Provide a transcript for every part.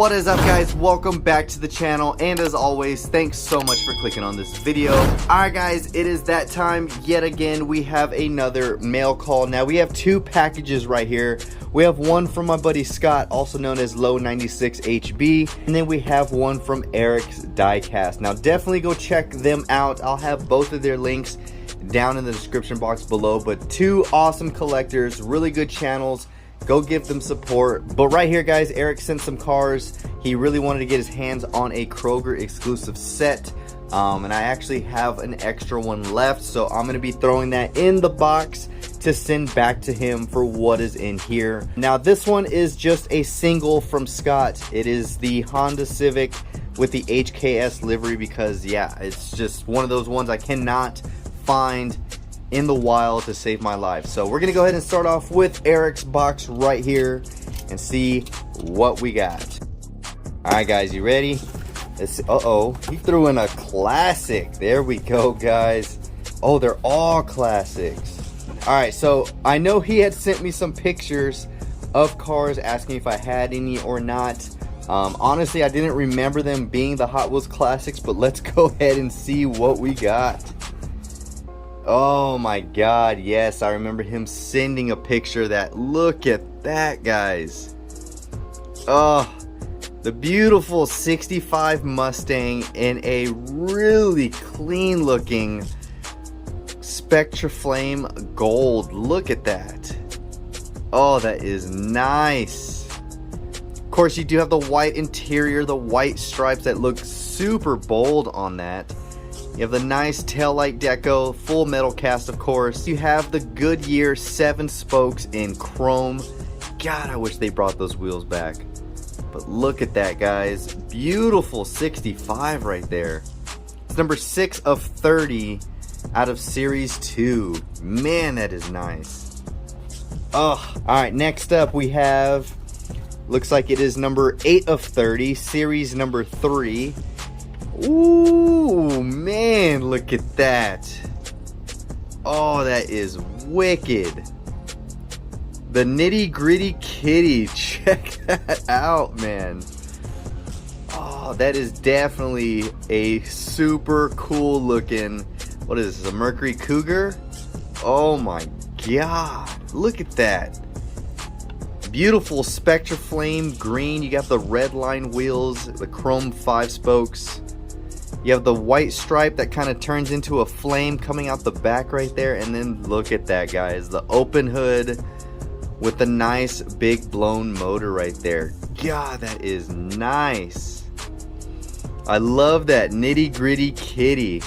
What is up, guys? Welcome back to the channel, and as always, thanks so much for clicking on this video. Alright guys, it is that time yet again. We have another mail call. Now we have two packages right here. We have one from my buddy Scott, also known as Low96HB, and then we have one from Eric's DIECAST. Now definitely go check them out. I'll have both of their links down in the description box below. But two awesome collectors, really good channels. Go give them support. But right here, guys, Eric sent some cars. He really wanted to get his hands on a Kroger exclusive set, and I actually have an extra one left, so I'm gonna be throwing that in the box to send back to him for what is in here. Now this one is just a single from Scott. It is the Honda Civic with the HKS livery, because yeah, it's just one of those ones I cannot find in the wild to save my life. So we're gonna go ahead and start off with Eric's box right here and see what we got. All right guys, you ready? He threw in a classic. There we go, guys. Oh, they're all classics. All right, so I know he had sent me some pictures of cars asking if I had any or not. Honestly, I didn't remember them being the Hot Wheels classics, but let's go ahead and see what we got. Oh my god, yes, I remember him sending a picture of that. Look at that, guys. Oh, the beautiful 65 Mustang in a really clean looking Spectra Flame gold. Look at that. Oh, that is nice. Of course, you do have the white interior, the white stripes that look super bold on that. You have the nice taillight deco, full metal cast, of course. You have the Goodyear 7 spokes in chrome. God, I wish they brought those wheels back. But look at that, guys. Beautiful 65 right there. It's number 6 of 30 out of Series 2. Man, that is nice. Oh, alright, next up we have, looks like it is number 8 of 30, Series number 3. Ooh, man, look at that. Oh, that is wicked. The Nitty Gritty Kitty. Check that out, man. Oh, that is definitely a super cool looking, what is this, a Mercury Cougar? Oh my god, look at that. Beautiful Spectra Flame green. You got the red line wheels, the chrome 5 spokes. You have the white stripe that kind of turns into a flame coming out the back right there. And then look at that, guys. The open hood with the nice big blown motor right there. God, that is nice. I love that Nitty Gritty Kitty.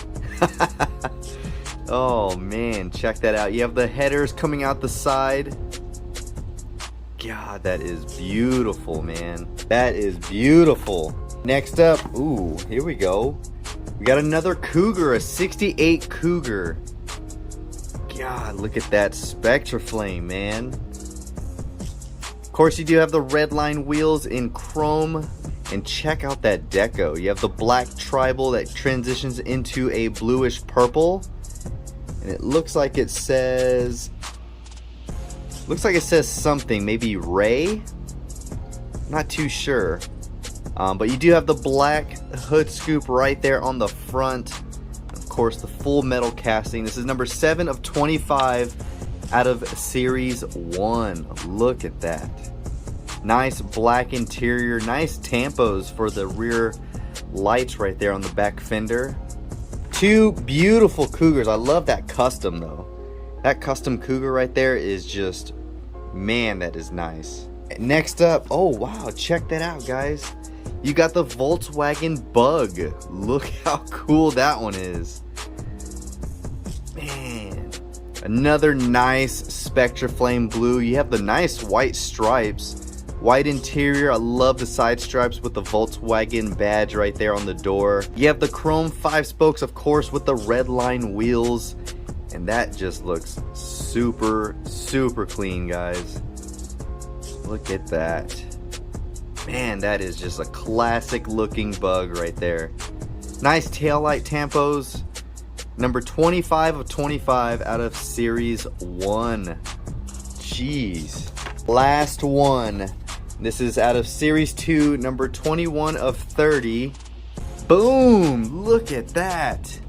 Oh, man. Check that out. You have the headers coming out the side. God, that is beautiful, man. That is beautiful. Next up, ooh, here we go. We got another Cougar, a 68 Cougar. God, look at that Spectra Flame, man. Of course, you do have the red line wheels in chrome. And check out that deco. You have the black tribal that transitions into a bluish purple. And it looks like it says something, maybe Ray? Not too sure. But you do have the black hood scoop right there on the front. Of course, the full metal casting. This is number 7 of 25 out of Series 1. Look at that. Nice black interior. Nice tampos for the rear lights right there on the back fender. Two beautiful Cougars. I love that custom, though. That custom Cougar right there is just, man, that is nice. Next up, oh wow, check that out, guys. You got the Volkswagen Bug. Look how cool that one is. Man. Another nice Spectra Flame blue. You have the nice white stripes. White interior. I love the side stripes with the Volkswagen badge right there on the door. You have the chrome 5 spokes, of course, with the red line wheels. And that just looks super, super clean, guys. Look at that. Man, that is just a classic looking Bug right there. Nice taillight tampos. Number 25 of 25 out of Series 1. Jeez. Last one. This is out of Series 2, number 21 of 30. Boom! Look at that.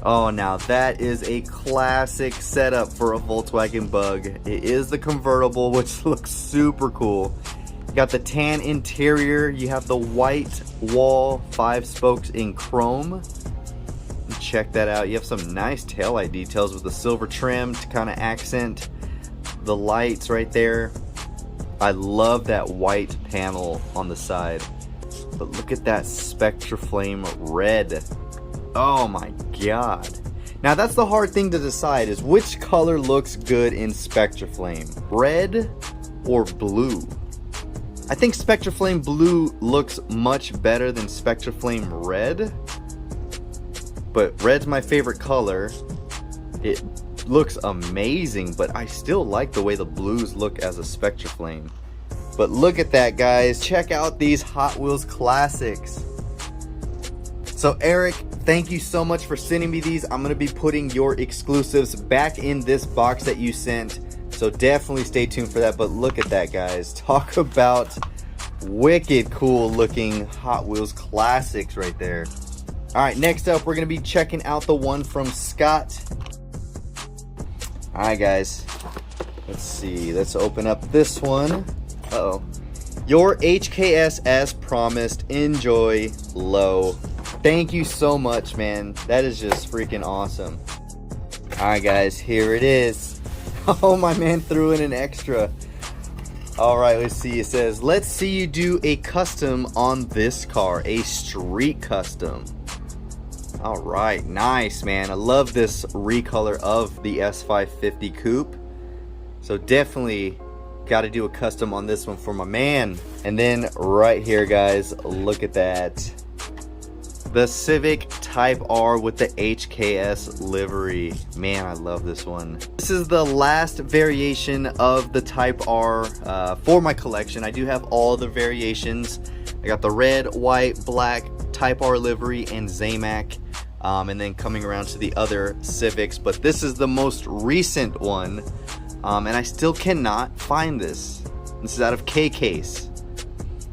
Oh, now that is a classic setup for a Volkswagen Bug. It is the convertible, which looks super cool. You got the tan interior. You have the white wall, 5 spokes in chrome. Check that out. You have some nice taillight details with the silver trim to kind of accent the lights right there. I love that white panel on the side. But look at that Spectra Flame red. Oh my god. Now that's the hard thing to decide, is which color looks good in Spectra Flame, red or blue? I think Spectra Flame blue looks much better than Spectra Flame red, but red's my favorite color. It looks amazing, but I still like the way the blues look as a Spectra Flame. But look at that, guys. Check out these Hot Wheels classics. So Eric, thank you so much for sending me these. I'm gonna be putting your exclusives back in this box that you sent, so definitely stay tuned for that. But look at that, guys. Talk about wicked cool looking Hot Wheels classics right there. All right, next up we're gonna be checking out the one from Scott. All right, guys, let's see, let's open up this one. Uh-oh. Your HKS as promised. Enjoy, low. Thank you so much, man. That is just freaking awesome. All right, guys, here it is. Oh, my man threw in an extra. All right, let's see. It says, let's see you do a custom on this car, a street custom. All right, nice, man. I love this recolor of the S550 Coupe. So definitely got to do a custom on this one for my man. And then right here, guys, look at that. The Civic Type R with the HKS livery. Man, I love this one. This is the last variation of the Type R for my collection. I do have all the variations. I got the red, white, black, Type R livery, and Zamac. And then coming around to the other Civics, but this is the most recent one, and I still cannot find this. This is out of K-Case,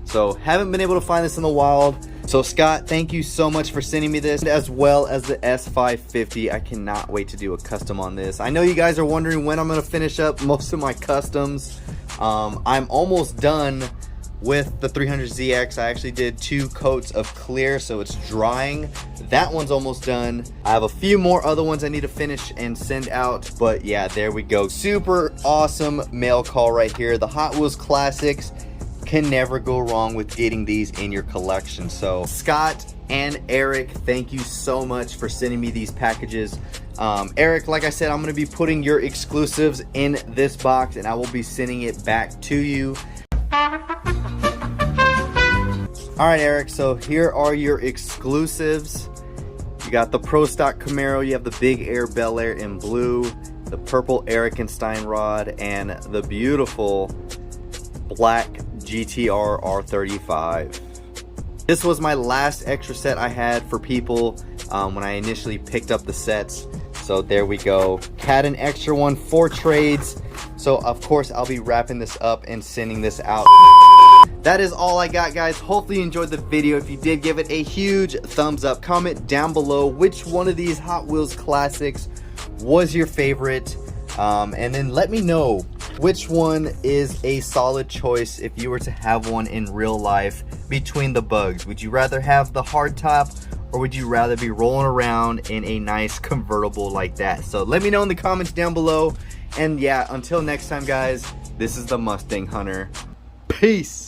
so haven't been able to find this in the wild. So Scott, thank you so much for sending me this, as well as the S550. I cannot wait to do a custom on this. I know you guys are wondering when I'm going to finish up most of my customs. I'm almost done with the 300ZX. I actually did 2 coats of clear, so it's drying. That one's almost done. I have a few more other ones I need to finish and send out, but yeah, there we go. Super awesome mail call right here. The Hot Wheels classics, can never go wrong with getting these in your collection. So Scott and Eric, thank you so much for sending me these packages. Eric, like I said, I'm going to be putting your exclusives in this box, and I will be sending it back to you. Alright, Eric, so here are your exclusives. You got the Pro Stock Camaro, you have the Big Air Bel Air in blue, the purple Erikenstein rod, and the beautiful black GTR R35. This was my last extra set I had for people when I initially picked up the sets. So there we go. Had an extra one for trades. So of course I'll be wrapping this up and sending this out. That is all I got, guys. Hopefully you enjoyed the video. If you did, give it a huge thumbs up. Comment down below which one of these Hot Wheels classics was your favorite. And then let me know which one is a solid choice if you were to have one in real life between the Bugs. Would you rather have the hardtop, or would you rather be rolling around in a nice convertible like that? So let me know in the comments down below. And yeah, until next time, guys, this is the Mustang Hunter. Peace.